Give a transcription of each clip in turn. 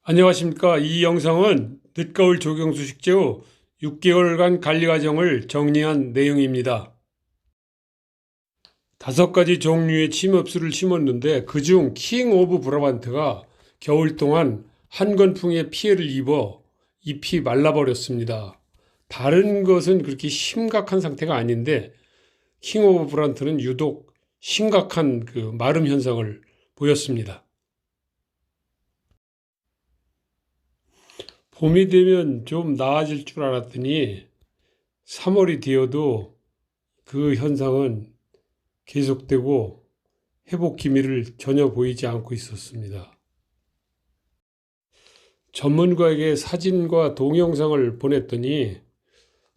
안녕하십니까. 이 영상은 늦가을 조경수 식재 후 6개월간 관리 과정을 정리한 내용입니다. 5가지 종류의 침엽수를 심었는데 그중 킹 오브 브라반트가 겨울 동안 한건풍에 피해를 입어 잎이 말라버렸습니다. 다른 것은 그렇게 심각한 상태가 아닌데 킹 오브 브라반트는 유독 심각한 마름 현상을 보였습니다. 봄이 되면 좀 나아질 줄 알았더니 3월이 되어도 그 현상은 계속되고 회복 기미를 전혀 보이지 않고 있었습니다. 전문가에게 사진과 동영상을 보냈더니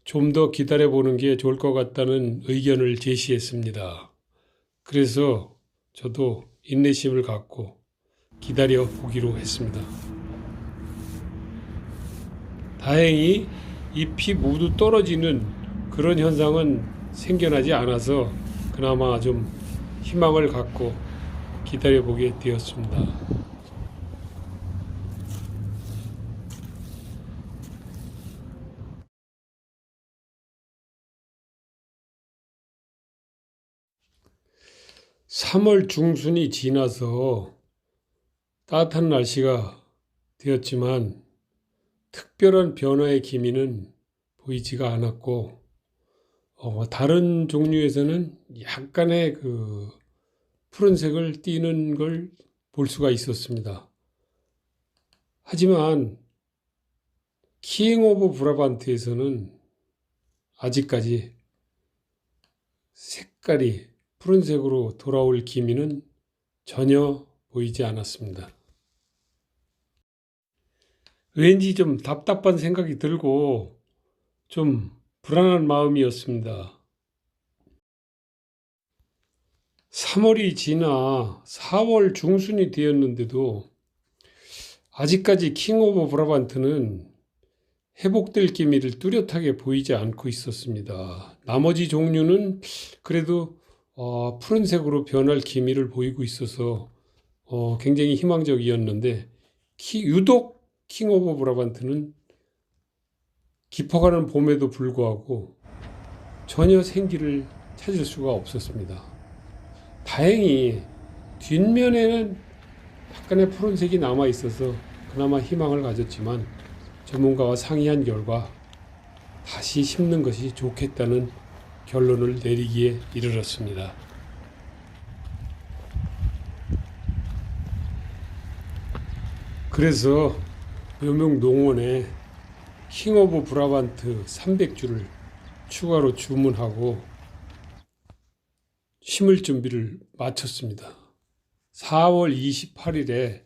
좀 더 기다려보는 게 좋을 것 같다는 의견을 제시했습니다. 그래서 저도 인내심을 갖고 기다려 보기로 했습니다. 다행히 잎이 모두 떨어지는 그런 현상은 생겨나지 않아서 그나마 좀 희망을 갖고 기다려보게 되었습니다. (3월) 중순이 지나서 따뜻한 날씨가 되었지만 특별한 변화의 기미는 보이지가 않았고 다른 종류에서는 약간의 푸른색을 띠는 걸 볼 수가 있었습니다. 하지만 킹 오브 브라반트에서는 아직까지 색깔이 푸른색으로 돌아올 기미는 전혀 보이지 않았습니다. 왠지 좀 답답한 생각이 들고 좀 불안한 마음이었습니다. 3월이 지나 4월 중순이 되었는데도 아직까지 킹 오브 브라반트는 회복될 기미를 뚜렷하게 보이지 않고 있었습니다. 나머지 종류는 그래도 푸른색으로 변할 기미를 보이고 있어서 굉장히 희망적이었는데 유독 킹 오브 브라반트는 깊어가는 봄에도 불구하고 전혀 생기를 찾을 수가 없었습니다. 다행히 뒷면에는 약간의 푸른색이 남아 있어서 그나마 희망을 가졌지만 전문가와 상의한 결과 다시 심는 것이 좋겠다는 결론을 내리기에 이르렀습니다. 그래서 묘명농원에 킹 오브 브라반트 300주를 추가로 주문하고 심을 준비를 마쳤습니다. 4월 28일에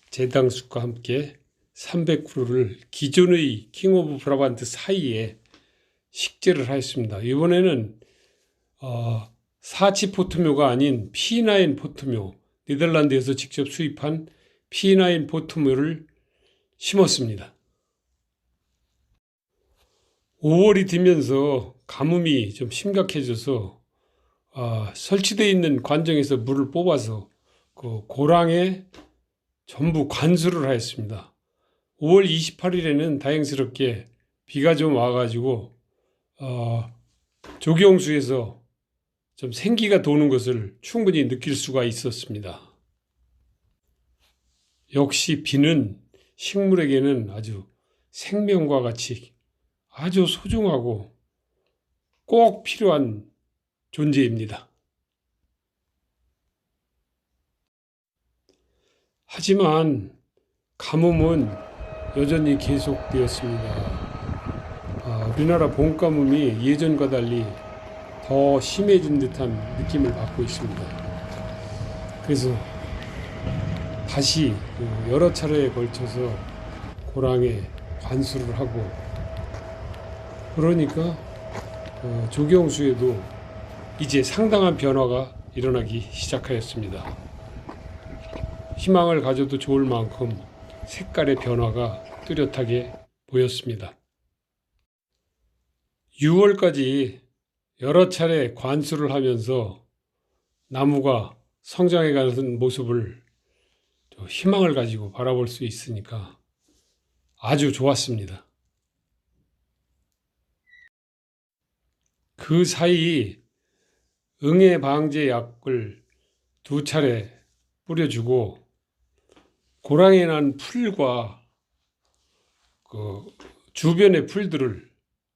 재당숙과 함께 300그루를 기존의 킹 오브 브라반트 사이에 식재를 하였습니다. 이번에는 사치 포트묘가 아닌 P9 포트묘, 네덜란드에서 직접 수입한 P9 포트묘를 심었습니다. 5월이 되면서 가뭄이 좀 심각해져서 설치되어 있는 관정에서 물을 뽑아서 그 고랑에 전부 관수를 하였습니다. 5월 28일에는 다행스럽게 비가 좀 와가지고 조경수에서 좀 생기가 도는 것을 충분히 느낄 수가 있었습니다. 역시 비는 식물에게는 아주 생명과 같이 아주 소중하고 꼭 필요한 존재입니다. 하지만 가뭄은 여전히 계속되었습니다. 우리나라 봄가뭄이 예전과 달리 더 심해진 듯한 느낌을 받고 있습니다. 그래서 다시 여러 차례에 걸쳐서 고랑에 관수를 하고 그러니까 조경수에도 이제 상당한 변화가 일어나기 시작하였습니다. 희망을 가져도 좋을 만큼 색깔의 변화가 뚜렷하게 보였습니다. 6월까지 여러 차례 관수를 하면서 나무가 성장해가는 모습을 희망을 가지고 바라볼 수 있으니까 아주 좋았습니다. 그 사이 응애 방제 약을 2차례 뿌려주고 고랑에 난 풀과 그 주변의 풀들을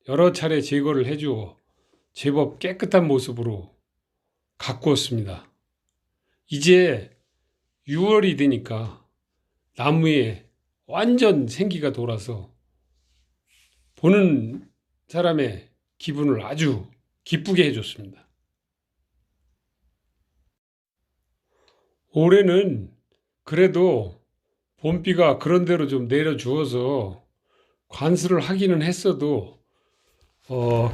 여러 차례 제거를 해주어 제법 깨끗한 모습으로 가꾸었습니다. 이제 6월이 되니까 나무에 완전 생기가 돌아서 보는 사람의 기분을 아주 기쁘게 해줬습니다. 올해는 그래도 봄비가 그런대로 좀 내려주어서 관수를 하기는 했어도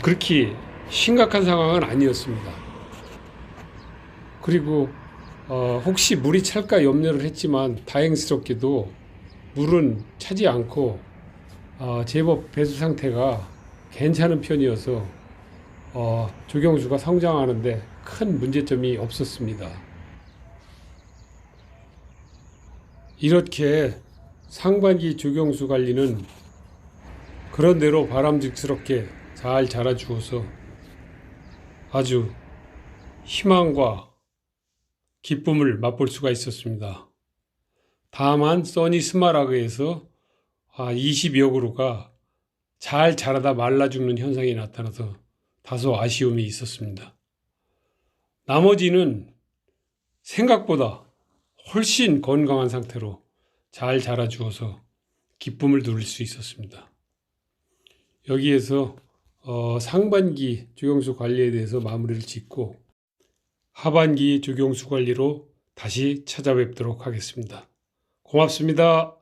그렇게 심각한 상황은 아니었습니다. 그리고 혹시 물이 찰까 염려를 했지만 다행스럽게도 물은 차지 않고 제법 배수 상태가 괜찮은 편이어서 조경수가 성장하는데 큰 문제점이 없었습니다. 이렇게 상반기 조경수 관리는 그런대로 바람직스럽게 잘 자라주어서 아주 희망과 기쁨을 맛볼 수가 있었습니다. 다만 써니 스마라그에서 20여 그루가 잘 자라다 말라 죽는 현상이 나타나서 다소 아쉬움이 있었습니다. 나머지는 생각보다 훨씬 건강한 상태로 잘 자라주어서 기쁨을 누릴 수 있었습니다. 여기에서 상반기 조경수 관리에 대해서 마무리를 짓고 하반기 조경수 관리로 다시 찾아뵙도록 하겠습니다. 고맙습니다.